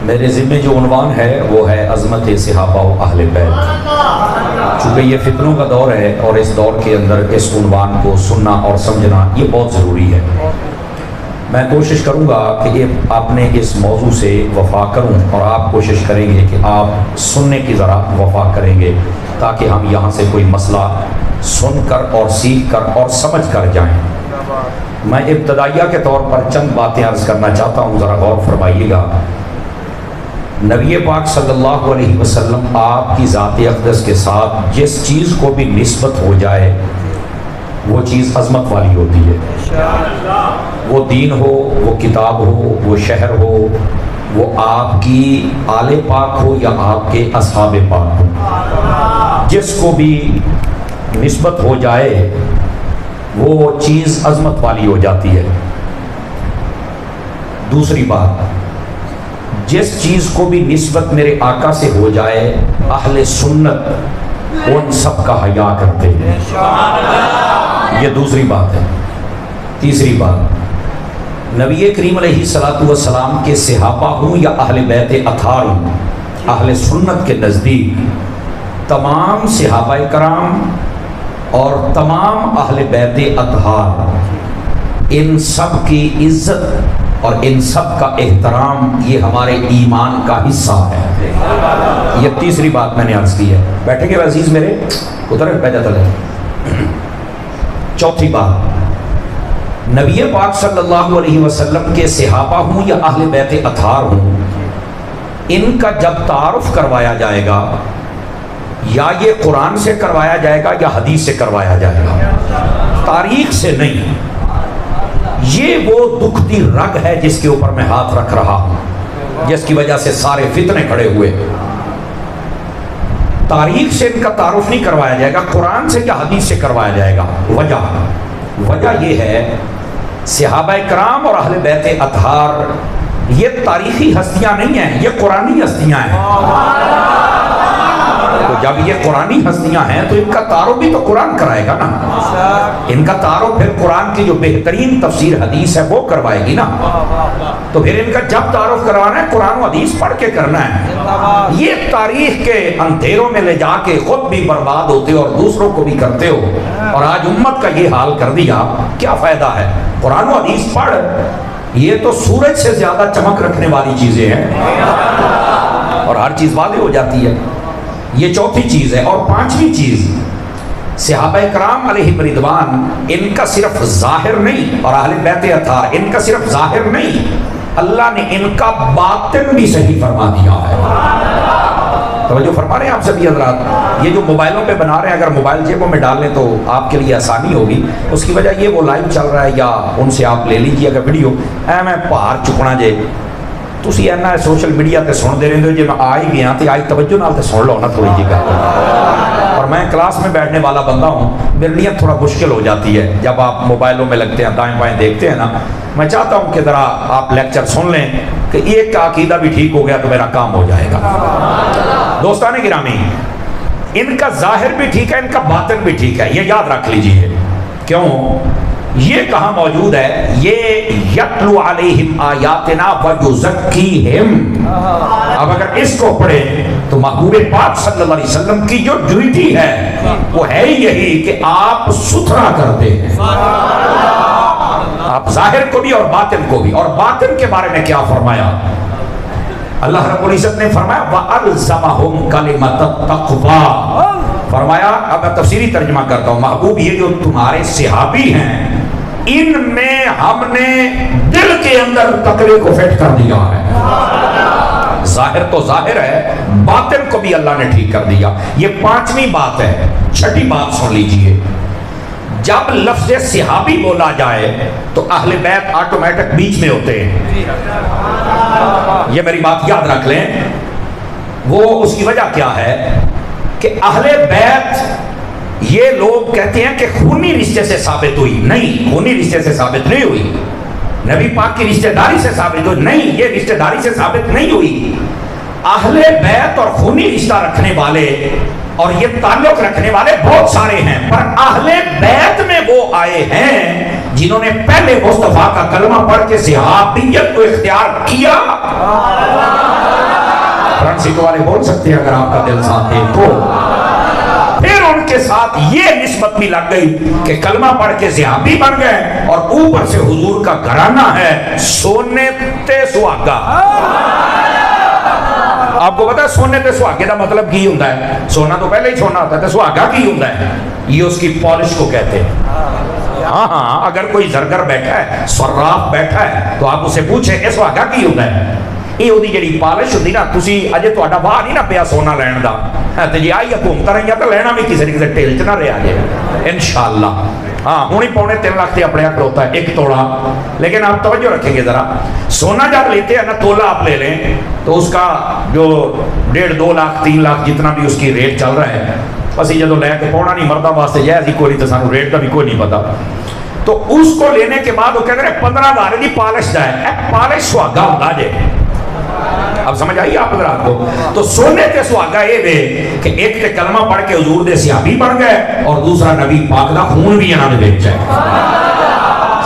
میرے ذمے جو عنوان ہے وہ ہے عظمت صحابہ و اہل بیت۔ چونکہ یہ فتنوں کا دور ہے اور اس دور کے اندر اس عنوان کو سننا اور سمجھنا یہ بہت ضروری ہے۔ میں کوشش کروں گا کہ اپنے اس موضوع سے وفا کروں اور آپ کوشش کریں گے کہ آپ سننے کی ذرا وفا کریں گے تاکہ ہم یہاں سے کوئی مسئلہ سن کر اور سیکھ کر اور سمجھ کر جائیں۔ میں ابتدائیہ کے طور پر چند باتیں عرض کرنا چاہتا ہوں، ذرا غور فرمائیے گا۔ نبی پاک صلی اللہ علیہ وسلم آپ کی ذات اقدس کے ساتھ جس چیز کو بھی نسبت ہو جائے وہ چیز عظمت والی ہوتی ہے۔ وہ دین ہو، وہ کتاب ہو، وہ شہر ہو، وہ آپ کی آل پاک ہو یا آپ کے اصحاب پاک ہو، جس کو بھی نسبت ہو جائے وہ چیز عظمت والی ہو جاتی ہے۔ دوسری بات، جس چیز کو بھی نسبت میرے آقا سے ہو جائے اہل سنت ان سب کا حیا کرتے ہیں۔ یہ دوسری بات ہے۔ تیسری بات، نبی کریم علیہ الصلوۃ والسلام کے صحابہ ہوں یا اہل بیت اطہار ہوں، اہل سنت کے نزدیک تمام صحابہ کرام اور تمام اہل بیت اطہار ان سب کی عزت اور ان سب کا احترام یہ ہمارے ایمان کا حصہ ہے۔ یہ تیسری بات میں نے عرض کی ہے۔ بیٹھے گے عزیز میرے، ادھر بیٹھا تھا۔ چوتھی بات، نبی پاک صلی اللہ علیہ وسلم کے صحابہ ہوں یا اہل بیت اطہار ہوں، ان کا جب تعارف کروایا جائے گا یا یہ قرآن سے کروایا جائے گا یا حدیث سے کروایا جائے گا، تاریخ سے نہیں۔ یہ وہ دکھتی رگ ہے جس کے اوپر میں ہاتھ رکھ رہا ہوں، جس کی وجہ سے سارے فتنے کھڑے ہوئے۔ تاریخ سے ان کا تعارف نہیں کروایا جائے گا، قرآن سے یا حدیث سے کروایا جائے گا۔ وجہ یہ ہے، صحابہ کرام اور اہل بیت اطہار یہ تاریخی ہستیاں نہیں ہیں، یہ قرآنی ہستیاں ہیں۔ تو جب یہ قرآنی ہستیاں ہیں تو ان کا تعارف بھی تو قرآن کرائے گا نا۔ ان کا تعارف پھر قرآن کی جو بہترین تفسیر حدیث ہے وہ کروائے گی نا۔ تو پھر ان کا جب تعارف کروانا ہے قرآن و حدیث پڑھ کے کرنا ہے۔ یہ تاریخ کے اندھیروں میں لے جا کے خود بھی برباد ہوتے ہو اور دوسروں کو بھی کرتے ہو، اور آج امت کا یہ حال کر دیا، کیا فائدہ ہے؟ قرآن و حدیث پڑھ، یہ تو سورج سے زیادہ چمک رکھنے والی چیزیں ہیں اور ہر چیز واضح ہو جاتی ہے۔ یہ چوتھی چیز ہے۔ اور پانچویں چیز، صحابہ کرام علیہ رضوان ان کا صرف ظاہر نہیں، اور اہل بیت اطہار ان کا صرف ظاہر نہیں، اللہ نے ان کا باطن بھی صحیح فرما دیا ہے۔ توجہ فرما رہے ہیں آپ سبھی حضرات؟ یہ جو موبائلوں پہ بنا رہے ہیں، اگر موبائل جیبوں میں ڈال لیں تو آپ کے لیے آسانی ہوگی۔ اس کی وجہ یہ وہ لائیو چل رہا ہے، یا ان سے آپ لے لیجیے اگر ویڈیو میں باہر چکنا جے تسی اینا سوشل میڈیا تے سن دے رہے ہو، جی میں آ ہی گیا تو آج توجہ نال تے سن لو نا تھوڑی جی گل۔ اور میں کلاس میں بیٹھنے والا بندہ ہوں، میرے لیے تھوڑا مشکل ہو جاتی ہے جب آپ موبائلوں میں لگتے ہیں، دائیں بائیں دیکھتے ہیں نا۔ میں چاہتا ہوں کہ ذرا آپ لیکچر سن لیں کہ ایک کا عقیدہ بھی ٹھیک ہو گیا تو میرا کام ہو جائے گا۔ دوستان گرامی، ان کا ظاہر بھی ٹھیک ہے، ان کا باطن بھی ٹھیک ہے، یہ یاد رکھ لیجئے۔ کیوں؟ یہ کہاں موجود ہے؟ یہ یتلو علیہم آیاتنا ویزکیہم۔ اب اگر اس کو پڑھیں تو محبوب پاک صلی اللہ علیہ وسلم کی جو ڈیوٹی ہے وہ ہے یہی کہ آپ ستھرا کرتے ہیں، آپ ظاہر کو بھی اور باطن کو بھی۔ اور باطن کے بارے میں کیا فرمایا؟ اللہ رب العزت نے فرمایا وَأَلْزَمَهُمْ كَلِمَةَ التَّقْوَىٰ۔ فرمایا، اب میں تفسیری ترجمہ کرتا ہوں، محبوب یہ جو تمہارے صحابی ہیں ان میں ہم نے دل کے اندر تقوی کو فٹ کر دیا ہے۔ ظاہر تو ظاہر ہے، باطن کو بھی اللہ نے ٹھیک کر دیا۔ یہ پانچویں بات ہے۔ چھٹی بات سن لیجئے، جب لفظ صحابی بولا جائے تو اہل بیت آٹومیٹک بیچ میں ہوتے ہیں۔ یہ میری بات یاد رکھ لیں۔ وہ اس کی وجہ کیا ہے کہ اہل بیت یہ لوگ کہتے ہیں کہ خونی رشتے سے ثابت ہوئی، نہیں، خونی رشتے سے ثابت نہیں ہوئی، نبی پاک کی رشتہ داری سے ثابت ہوئی، نہیں، یہ رشتہ داری سے ثابت نہیں ہوئی۔ اہل بیت اور خونی رشتہ رکھنے والے اور یہ تعلق رکھنے والے بہت سارے ہیں، پر اہل بیت میں وہ آئے ہیں جنہوں نے پہلے مصطفیٰ کا کلمہ پڑھ کے صحابیت کو اختیار کیا۔ करंसी वाले बोल सकते हैं अगर आपका दिल साथ दे तो। फिर उनके साथ ये निस्बत भी लग गई कि कलमा पढ़ के ज़िहाबी बन गए और ऊपर से हुजूर का घराना है सोने ते सुहागा। आपको पता है सोने ते सुहागे का मतलब की होता है? सोना तो पहले ही सोना होता है, सुहागा की होता है? ये उसकी पॉलिश को कहते हैं। हाँ हाँ, अगर कोई जरगर बैठा है, सर्राफ बैठा है, तो आप उससे पूछे ये सुहागा की होता है? ये ਉਹਦੀ ਜਿਹੜੀ ਪਾਲਿਸ਼ ਹੁੰਦੀ ਨਾ, ਤੁਸੀਂ ਅਜੇ ਤੁਹਾਡਾ ਵਾਹ ਨਹੀਂ ਨਾ ਪਿਆ ਸੋਨਾ ਲੈਣ ਦਾ ਤੇ ਜੇ ਆਈ ਹਕੂਮਤਾਂ ਰਹੀਆਂ ਤਾਂ ਲੈਣਾ ਵੀ ਕਿਸੇ ਕਿਸੇ ਢੇਲ 'ਚ ਨਾ ਰਿਹਾ ਜੇ इंशाअल्लाह। हाँ हुणी 3.25 लाख से अपने यहाँ खड़ोता है 1 तोला। लेकिन आप तवज्जो रखेंगे जरा, सोना जब लेते हैं ना, तोला आप ले लें तो उसका जो 1.5-2 लाख 3 लाख जितना भी उसकी रेट चल रहा है, असी जो लैके पाना नहीं मर्दा वास्ते जैसी कोई तो सानू रेट का भी कोई नहीं पता। तो उसको लेने के बाद वो कहते हैं 15,000 की पॉलिश का है, पॉलिश सुहागा होता जे। अब समझ आई आप हज़रात को? तो सोने ते सुहागा ये वे कि एक ते कलमा पढ़ के हुजूर दे सहाबी बन गए और दूसरा नबी पाक दा खून भी इन्हां दे विच है।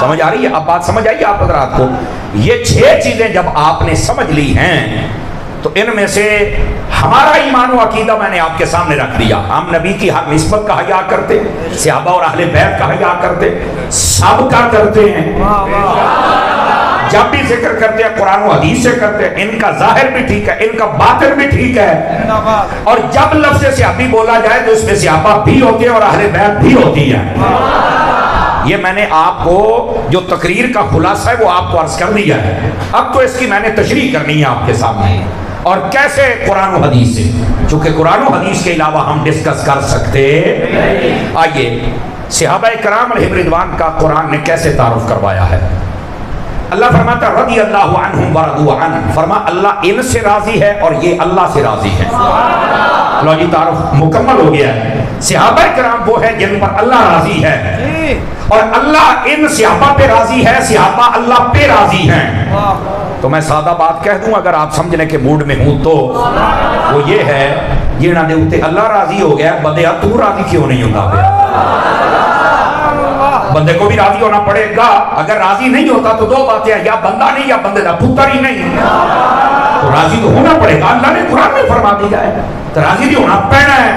समझ आ रही है? अब बात समझ आई आप हज़रात को? ये 6 चीजें जब आपने समझ ली हैं तो इनमें से हमारा ईमान व अकीदा मैंने आपके सामने रख दिया। हम नबी की हर निस्बत का हया करते, सहाबा और अहले बैत का हया करते, सब का करते हैं। जब भी जिक्र करते हैं कुरान और हदीस से करते हैं, इनका जाहिर भी ठीक है, इनका बातिन भी ठीक है। और जब लफ्ज़ सहाबी बोला जाए तो इसमें सहाबा भी होते हैं और अहले बैत भी होती है। ये मैंने आपको जो तकरीर का खुलासा है वो आपको अर्ज कर दिया है। अब तो इसकी मैंने तशरीह करनी है आपके सामने, और कैसे कुरान और हदीस से, चूंकि कुरान और हदीस के अलावा हम डिस्कस कर सकते। आइए, सहाबाए किराम अलैहिम रिदवान का कुरान ने कैसे तारुफ करवाया है। अल्लाह फरमाता रज़ी अल्लाहु अन्हुम व रज़ू अन्हु, फरमा अल्लाह इनसे राजी है और ये अल्लाह से राजी है। लो जी, तारुफ मुकम्मल हो गया है। सहाबाए किराम वो है जिन पर अल्लाह राजी है और अल्लाह इन सहाबा पे राजी है, सहाबा अल्लाह पे राजी हैं। तो मैं सादा बात कह दूं, अगर आप समझने के मूड में हूं तो वो ये है, जिन्हां दे उत्ते अल्लाह राजी हो गया, बंदे तू राजी क्यों नहीं होता पे? बंदे को भी राजी होना पड़ेगा। अगर राजी नहीं होता तो 2 बातें हैं, या बंदा नहीं या बंदे का पुत्र ही नहीं। तो राजी तो होना पड़ेगा, अल्लाह ने कुरान में फरमा दिया है, तो राजी भी होना पड़ना है।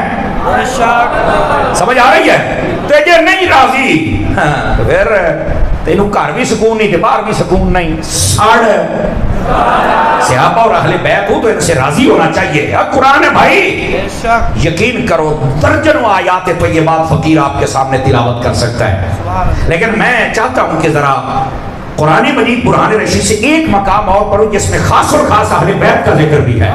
समझ आ रही है? तो जे नहीं राजी तो फिर तेनू घर भी सुकून नहीं, बाहर भी सुकून नहीं। सहाबा और अहले बैत हो तो इनसे राजी होना चाहिए। अब कुरान है भाई, यकीन करो दर्जनों आयात तो ये बात फकीर आपके सामने तिलावत कर सकता है। लेकिन मैं चाहता हूं कि जरा कुरान मजीद बुरहान रशीद से एक मकाम और पढ़ो जिसमें खास और खास अहले बैत का जिक्र भी है।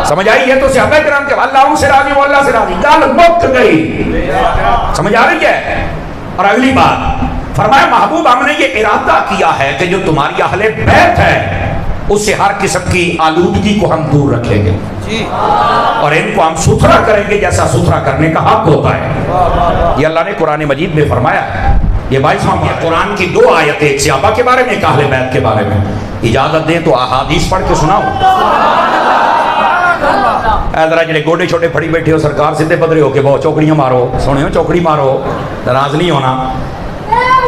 समझ आई? ये तो सहाबा किराम के अल्लाह से राजी वो अल्लाह से राजी, गाल मुक्त गई। समझ आ रही है? और अगली बात फरमाया महबूब हमने ये इरादा किया है कि जो तुम्हारी अहले बैत है उससे हर किस्म की आलूदगी को हम दूर रखेंगे और इनको हम सुथरा करेंगे जैसा सुथरा करने का हक होता है। ये अल्लाह ने कुरान मजीद में फरमाया है। ये 22वां कुरान की 2 आयतें, एक सहाबा के बारे में, एक अहले बैत के बारे में। इजाजत दें तो अहादीस पढ़ के सुनाओ। जरा जे गोडे छोटे फड़ी बैठे हो सरकार, सीधे पधरे होके बहुत चौकड़ियां मारो, सुने हो चौकड़ी मारो, नाराज नहीं होना।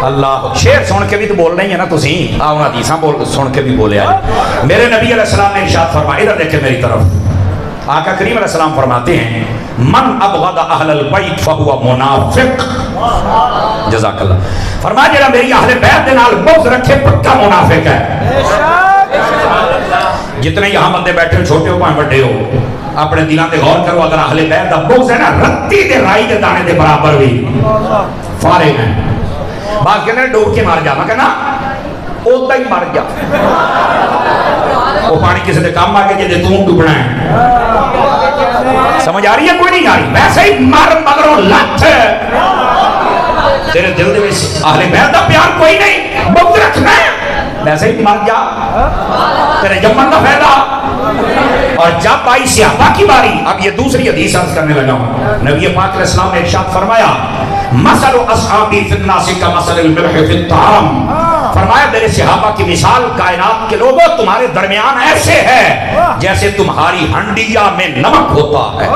अल्लाह शेर सुन के भी तो बोलना ही है ना, तुसी आओ ना हदीसां बोल सुन के भी बोले आज। मेरे नबी अलैहिस्सलाम ने इरशाद फरमाया, इधर देखे मेरी तरफ, आका करीम अलैहिस्सलाम फरमाते हैं मन अबग़द अहलल बैत फहुवा मुनाफिक। जज़ाकल्लाह। फरमाया जेड़ा मेरी अहले बैत दे नाल बुग़्ज़ रखे पक्का मुनाफिक है। जितने यहाँ बंदे बैठे हो, छोटे हो भावें बड़े हो, अपने दिलों पे गौर करो। अगर अहले बैत दा बुग़्ज़ है ना, रत्ती दे राई दे दाने दे बराबर भी फारिग है। बात कहते डूब के मर जा, मैं कहना उदा ही मर जा। वो पानी किसी के काम आ गया जे तू डूबना है। समझ आ रही है? कोई नहीं आ रही? वैसे ही मर मगरों लथ तेरे दिल दे विच अहले बैत दा प्यार कोई नहीं, बुग़्ज़ रखना है, वैसे ही मर जा, तेरे जम्मन का फायदा। और जब आई सहाबा की बारी, अब ये दूसरी हदीस अर्ज करने लगा हूं। नबी पाक अलैहिस्सलाम ने इरशाद फरमाया मसलु अस्हाबी फिन्नासी का मसलिल मिल्हि फित ताम। फरमाया मेरे सहाबा की मिसाल कायनात के लोगों तुम्हारे दरमियान ऐसे है जैसे तुम्हारी हंडिया में नमक होता है।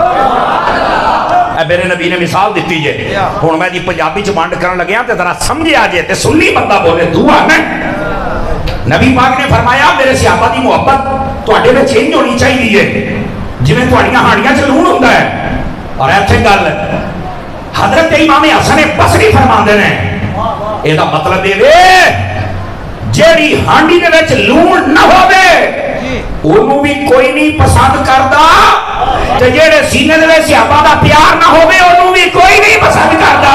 मेरे नबी ने मिसाल दी जे, हुण मैं जी पंजाबी च वंड करन लग्या ते जरा समझ आ जे, ते सुन्नी बंदा बोले दुआ नहीं। नबी पाक ने फरमाया मेरे सहाबा की मुहब्बत ਤੁਹਾਡੇ ਵਿੱਚ ਇੰਜ ਹੋਣੀ ਚਾਹੀਦੀ ਹੈ ਜਿਵੇਂ ਤੁਹਾਡੀਆਂ ਹਾੜੀਆਂ 'ਚ ਲੂਣ ਹੁੰਦਾ ਹੈ। ਔਰ ਇੱਥੇ ਗੱਲ حضرت امام حسن بصری فرماندے نے ਇਹਦਾ ਮਤਲਬ ਇਹ ਵੇ ਜਿਹੜੀ ਹਾਂਡੀ ਦੇ ਵਿੱਚ ਲੂਣ ਨਾ ਹੋਵੇ ਉਹਨੂੰ ਵੀ ਕੋਈ ਨਹੀਂ ਪਸੰਦ ਕਰਦਾ ਤੇ ਜਿਹੜੇ ਸੀਨੇ ਦੇ ਵਿੱਚ ਸਹਾਬਾ ਦਾ ਪਿਆਰ ਨਾ ਹੋਵੇ ਉਹਨੂੰ ਵੀ ਕੋਈ ਨਹੀਂ ਪਸੰਦ ਕਰਦਾ।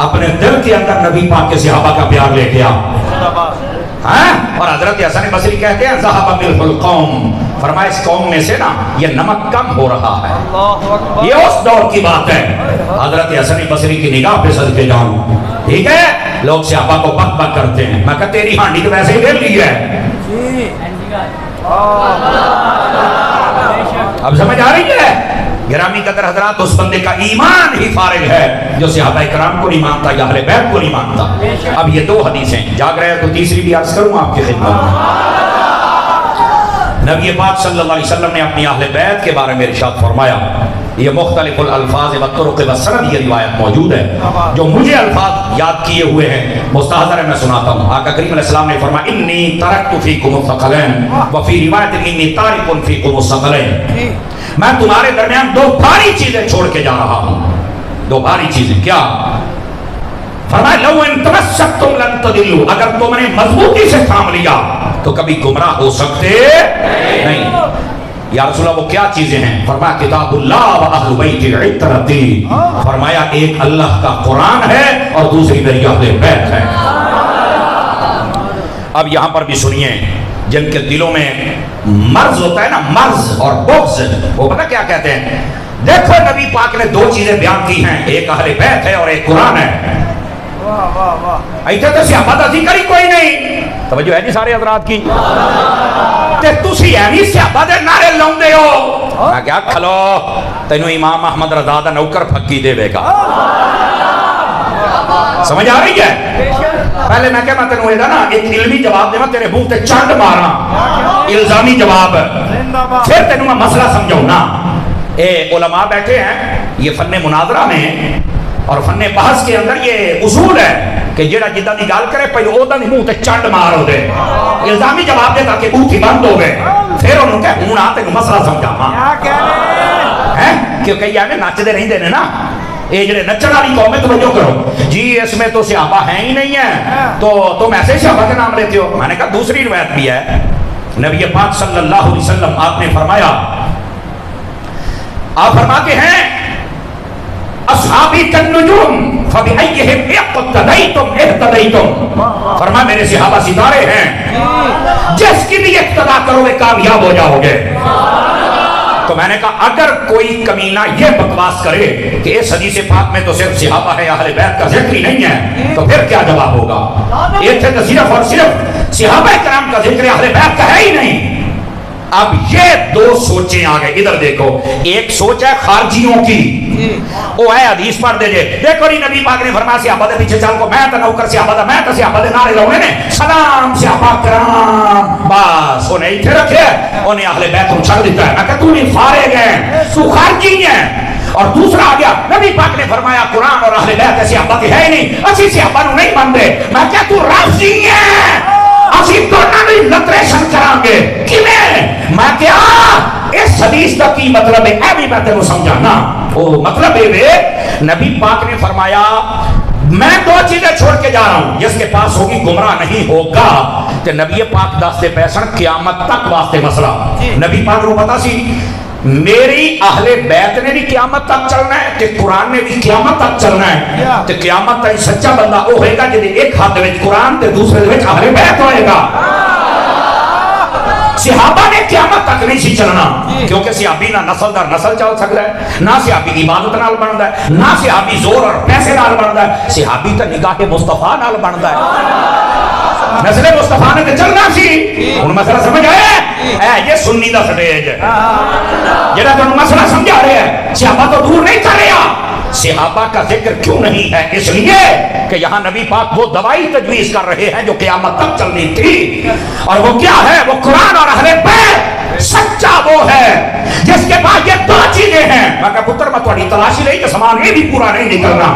اپنے دل کے اندر نبی پاک کے صحابہ کا پیار لے کے اور حضرت حسن بصری کہتے ہیں ذہب ملح القوم، فرمایا اس قوم میں سے نا یہ نمک کم ہو رہا ہے۔ یہ اس دور کی بات ہے، حضرت حسن بصری کی نگاہ پہ صدقے جاؤں، ٹھیک ہے؟ لوگ صحابہ کو بک بک کرتے ہیں، میں کہا تیری ہانڈی تو ویسے ہی دل لی ہے۔ اب سمجھ آ رہی ہے؟ گرامی قدر حضرات، اس بندے کا ایمان ہی فارغ ہے جو صحابہ کرام کو نہیں مانتا یا اہل بیت کو نہیں مانتا۔ اب یہ دو حدیثیں جاگ رہے ہیں تو تیسری بھی عرض کروں آپ کی خدمت میں۔ نبی پاک صلی اللہ علیہ وسلم نے اپنی اہل بیت کے بارے میں ارشاد فرمایا، یہ مختلف الالفاظ والطرق والسند، یہ روایت موجود ہے، جو مجھے الفاظ یاد کیے ہوئے ہیں مستحضر ہے، میں سناتا ہوں۔ آقا کریم علیہ السلام نے فرمایا انی ترکت فیکم الثقلین وفی روایت انی تارک فیکم الثقلین، میں تمہارے درمیان دو بھاری چیزیں چھوڑ کے جا رہا ہوں۔ دو بھاری چیزیں کیا؟ فرمایا لو ان تمسکتم لن تضلوا، اگر تم نے مضبوطی سے تھام لیا تو کبھی گمراہ ہو سکتے نہیں۔ یا رسول اللہ وہ کیا چیزیں ہیں؟ فرمایا کتاب اللہ و اہل بیت عترتی، فرمایا ایک اللہ کا قرآن ہے اور دوسری میری اہل بیت ہے۔ اب یہاں پر بھی سنیے، جن کے دلوں میں مرض ہوتا ہے نا، مرض اور بغض، وہ پتہ کیا کہتے ہیں؟ دیکھو نبی پاک نے دو چیزیں بیان کی ہیں، ایک اہل بیت ہے اور ایک قرآن ہے۔ ایتھے تو صحابہ دا ذکر ہی کوئی نہیں، توجہ ہے نہیں سارے حضرات کی؟ تے تسی ایویں صحابہ دے نعرے لاؤندے ہو، میں کیا کھلو تینوں امام احمد رضا دا نوکر پھکی دے گا۔ سمجھ آ رہی ہے؟ پہلے میں کہا میں تینوں یہ نا ایک علمی جواب دے میں تیرے منہ تے چانڈ مارا، الزامی جواب، پھر تینوں میں مسئلہ سمجھاؤں نا۔ اے علماء بیٹھے ہیں، یہ فن مناظرہ میں اور فن بحث کے اندر یہ اصول ہے کہ جڑا جدہ دی گال کرے پہلے اوہ دا دی منہ تے چانڈ مار ہو دے، الزامی جواب دے تاکہ منہ تھی بند ہو گئے، پھر انہوں کہے ہوں آتے کو مسئلہ سمجھا ماں، کیونکہ یہ آنے ناچ دے رہیں دینے نا، اے جڑے نچن والی قوم میں توجہ کرو، جی اس میں تو صحابہ ہیں ہی نہیں ہیں تو تم ایسے صحابہ کے نام لیتے ہو۔ میں نے کہا دوسری روایت بھی ہے، نبی پاک صلی اللہ علیہ وسلم آپ نے فرمایا، آپ فرماتے ہیں اصحابی کالنجوم فبأیہم اقتدیتم اہتدیتم، فرمایا میرے صحابہ ستارے ہیں، جس کی بھی اقتدا کرو گے کامیاب ہو جاؤ گے۔ تو میں نے کہا اگر کوئی کمینہ یہ بکواس کرے کہ اس حدیث پاک میں تو صرف صحابہ ہے، اہل بیت کا ذکر ہی نہیں ہے، تو پھر کیا جواب ہوگا؟ یہ تھے تو صرف اور صرف صحابہ کرام کا ذکر اہل بیت کا ہے ہی نہیں۔ اب یہ دو سوچیں آگئے، ادھر دیکھو، ایک سوچ ہے خارجیوں کی، وہ ہے حدیث پڑھ دے جے، دیکھو نہیں نبی پاک نے فرمایا صحابہ دے پیچھے چل کو، میں تا نوکر صحابہ دا، میں تا صحابہ دے نعرے لاؤنے نے، سلام صحابہ کرام، بس انہیں اتھے رکھے، انہیں اہل بیت کو چھڑ دیتا ہے۔ میں کہا تو نہیں فارغ ہے، تو خارجی ہے۔ اور دوسرا آ گیا، نبی پاک نے فرمایا قرآن اور اہل بیت صحابہ کے ہے ہی نہیں، اسی صحابہ نو نہیں مندے۔ میں کہا تو رافضی ہے، اسی دونوں نے لتریشن کران گے، میں کیا اس حدیث کا کی مطلب ہے؟ اے بھی میں تینوں سمجھانا، وہ مطلب ہے نبی پاک نے فرمایا میں دو چیزیں چھوڑ کے جا رہا ہوں، جس کے پاس ہوگی گمراہ نہیں ہوگا۔ کہ نبی پاک دستے پیسن قیامت تک واسطے مسئلہ، نبی پاک کو پتا سی میری اہل بیت نے بھی قیامت تک چلنا ہے، کہ قرآن نے بھی قیامت تک چلنا ہے، کہ قیامت تک سچا بندہ وہ ہوئے گا جنہیں ایک ہاتھ میں قرآن تے دوسرے میں اہل بیت ہوئے گا۔ صحابہ نے قیامت تک نہیں سی چلنا، کیونکہ صحابی نہ نسل در نسل چل سکتا ہے، نہ صحابی عبادت نال بنتا ہے، نہ صحابی زور اور پیسے نال بنتا ہے، صحابی تو نگاہ مصطفیٰ نال بنتا ہے۔ نسل مصطفیٰ نے چلنا سی، ان مسئلہ سمجھ آئے؟ یہ سنی دا سٹیج ہے جڑا تو مسئلہ سمجھا رہے ہیں، صحابہ تو دور نہیں کر رہا۔ صحابہ کا ذکر کیوں نہیں ہے؟ اس لیے کہ یہاں نبی پاک وہ دوائی تجویز کر رہے ہیں جو قیامت تک چلنی تھی، اور وہ کیا ہے؟ وہ قرآن اور اہل بیت۔ सच्चा वो है जिसके पास ये दो चीजें हैं। मैं कहा पुत्र मैं थोड़ी तलाशी नहीं कि सामान ये भी पूरा नहीं निकलना।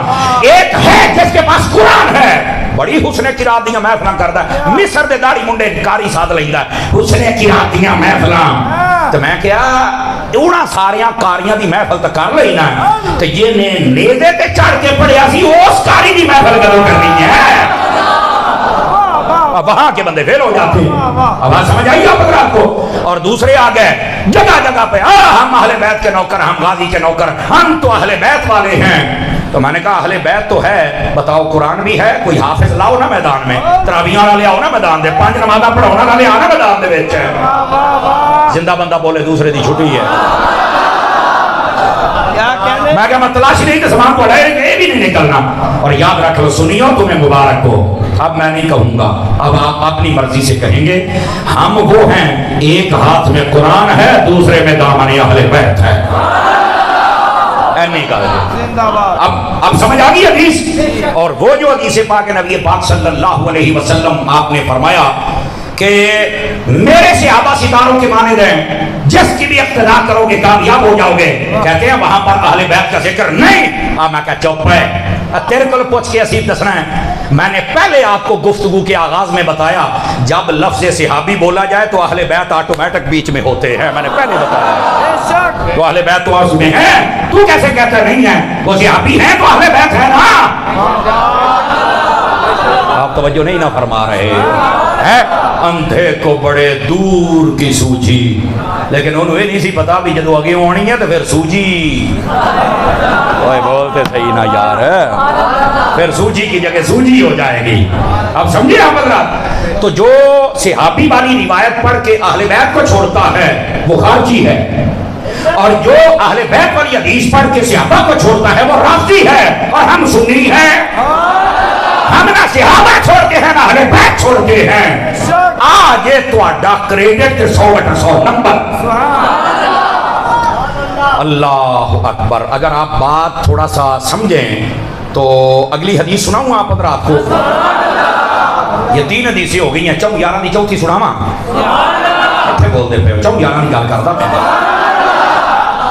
एक है जिसके पास कुरान है, बड़ी हुसने किरात दियां महफिलां करदा है, मिस्र दे दाढ़ी मुंडे कारी साध लैंदा हुसने किरात दियां महफिलां। तो मैं क्या उन्हां सारियां कारियां दी महफिल तो कर लेना ते ये ने नेदे ते चढ़ के पढ़िया सी उस कारी दी महफिल कदों करनी है। अब वहां के बंदे फेल हो जाते हैं। अब समझ आई आप को। और दूसरे आ गए जगह जगह पे हम अहले बैत के नौकर, हम गाजी के नौकर, हम तो अहले बैत वाले हैं। तो मैंने कहा अहले बैत तो है, बताओ कुरान भी है, कोई हाफिज लाओ ना मैदान में, तरावियां वाले आओ ना मैदान दे, 5 नमाज़ां पढ़ाने वाले आओ ना मैदान दे विच। जिंदा बंदा बोले दूसरे दी छुट्टी है। मैं क्या मैं तलाशी नहीं तो सामान पड़ा ये भी नहीं निकलना। और याद रख लो सुनियो तुम्हें मुबारक हो, अब मैं नहीं कहूंगा, अब आप अपनी मर्जी से कहेंगे। हम वो हैं एक हाथ में कुरान है दूसरे में दामन अहले बैत है। नहीं अब समझ आ गई हदीस। और वो जो हदीस पाक नबी पाक सल्लल्लाहु अलैहि वसल्लम आपने फरमाया कि मेरे सहाबा सितारों के माने हैं, जिसकी भी इक्तदा करोगे कामयाब हो जाओगे। कहते हैं वहां पर अहले बैत का जिक्र नहीं। मैं क्या चुप है, तेरे को पूछ के असीब दसना है। मैंने पहले आपको गुफ्तगू के आगाज में बताया जब लफ्ज़ सहाबी बोला जाए तो अहले बैत ऑटोमेटिक बीच में होते हैं। मैंने पहले बताया तो अहले बैत तो उसमें है, तू कैसे कहता नहीं है, वो सहाबी है तो अहले बैत है ना। आप तवज्जो नहीं ना फरमा रहे हैं। अंधे को बड़े दूर की सूझी, लेकिन उन्होंने नहीं सी पता भी जदों अगे आनी है तो फिर सूझी। ओए बोलते सही ना यार, फिर सूझी की जगह सूझी हो जाएगी। अब समझे आप हज़रात। तो जो सहाबी वाली रिवायत पढ़ के अहले बैत को छोड़ता है वो खारजी है, और जो अहले बैत वाली हदीस पढ़ के सहाबा को छोड़ता है वो राफ़ज़ी है। और हम सुन्नी हैं, हम ना सहाबा छोड़ते हैं ना अहले बैत छोड़ते हैं। आज ये तुहाडा क्रेडिट 100/100 नंबर। अल्लाह अकबर। अगर आप बात थोड़ा सा समझें तो अगली हदीस सुनाऊं आप अगर आपको। ये 3 हदीसें हो गई हैं, 11 की चौथी सुनावा बोलते पे 11 की गल करता।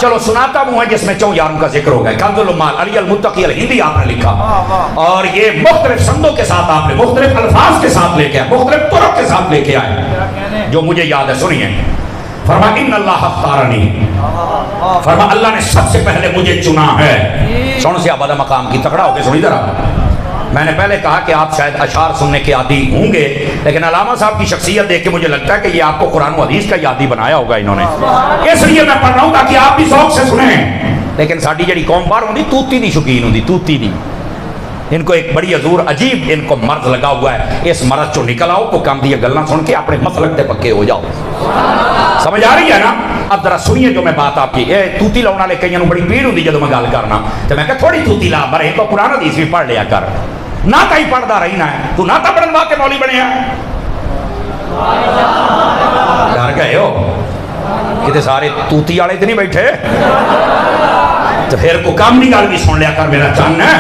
चलो सुनाता हूं है जिसमें 11 का जिक्र हो गया। कंजुल माल अली अल मुत्तकी अल हिंदी आपने लिखा, और ये मुख्तलिफ संदों के साथ आपने मुख्तलिफ अल्फाज के साथ लेके आए, मुख्तलिफ तुरक के साथ लेके आए, जो मुझे याद है। सुनिए, फरमा इन्नल्लाह अख्तारनी, फरमा अल्लाह ने सबसे पहले मुझे चुना है। सुन से आबादा मकाम की तकड़ा होकर सुनी जरा। मैंने पहले कहा कि आप शायद अशार सुनने के आदी होंगे, लेकिन अलामा साहब की शख्सियत देख के मुझे लगता है कि ये आपको कुरान व हदीस का यादी बनाया होगा इन्होंने, इसलिए मैं पढ़ रहा हूँ ताकि आप भी शौक से सुने। लेकिन साड़ी जड़ी कौम बाहर होंगी तूती की शौकीन होंगी, तूती की। इनको एक बड़ी अजूर अजीब इनको मर्ज लगा हुआ है, इस मर्ज चो निकल आओ तो काम दी गल्लां सुन के अपने मसलक से पक्के हो जाओ। समझ आ रही है ना। अब जरा सुनिए जो मैं बात आपकी, ये तूती लाने वाले कई बड़ी पीड़ होंगी जब मैं गल करना, तो मैं थोड़ी तूती ला पर एक कुरान हदीस भी पढ़ लिया कर, ना कहीं पढ़ता रहना है। तू ना तो पढ़न वाके मौली बने डर गए हो कि सारे तूती वाले तो नहीं बैठे, तो फिर को काम की गल भी सुन लिया कर मेरा चन है।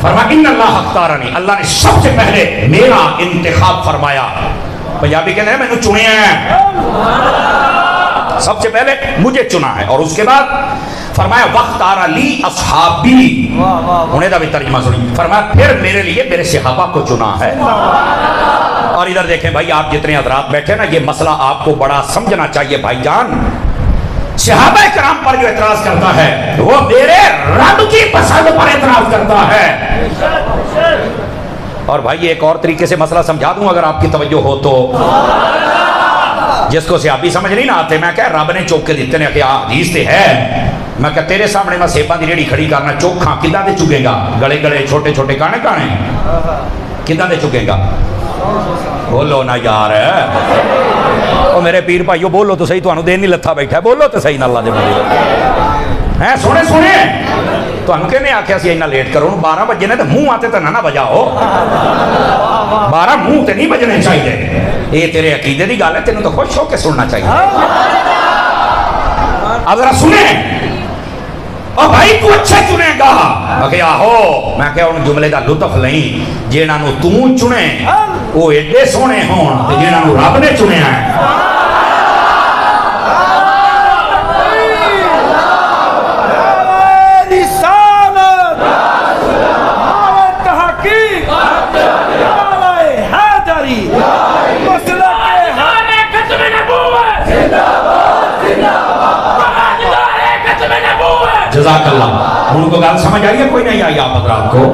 फरमा इन्नल्लाह अख्तारनी, अल्लाह ने सबसे पहले मेरा इंतखाब फरमाया। पंजाबी कहते हैं मैंने चुने हैं, सबसे पहले मुझे चुना है। और उसके बाद फरमाया वख्तारा ली अस्हाबी, उन्हें भी तर्जुमा सुनी, फरमाया फिर मेरे लिए मेरे सहाबा को चुना है। और इधर देखें भाई, आप जितने हज़रात बैठे ना, ये मसला आपको बड़ा समझना चाहिए भाईजान। सहाबा किराम पर जो एतराज करता है वो मेरे रब की पसंद पर एतराज करता है। और भाई एक और तरीके से मसला समझा दूं अगर आपकी तवज्जो हो तो। जिसको सहाबी समझ नहीं ना आते, मैं क्या रब ने चौके दिते ने क्या हदीस ते है। मैं क्या तेरे सामने मैं सेबां दी रेहड़ी खड़ी करना, चोखा किदां दे चुगेगा, गले गले छोटे छोटे काने काने किदां दे चुगेगा, बोलो ना यार। ओ मेरे पीर भाइयों बोलो तो सही, तुहानू देन नहीं लत्था बैठा, बोलो तो सही ना अल्लाह दे बंदे हैं। सोने सोने तुहानू किहने आख्या सी इन्ना लेट करो, 12 बजे ने तो मुंह आते तो ना बजाओ, 12 मुंह ते नहीं बजने चाहिए। ये तेरे अकीदे की गल है, तेन तो खुश होकर सुनना चाहिए। अब जरा सुने, और भाई तू अच्छा चुनेगा। आहो मैं क्या उन जुमले का लुत्फ लई, जिन्होंने तू चुने वो एडे सोहने होण, जिन्होंने रब ने चुनिया है جزاک اللہ. ان کو گال سمجھ آئی ہے کوئی نہیں آئی آپ حضرات کو؟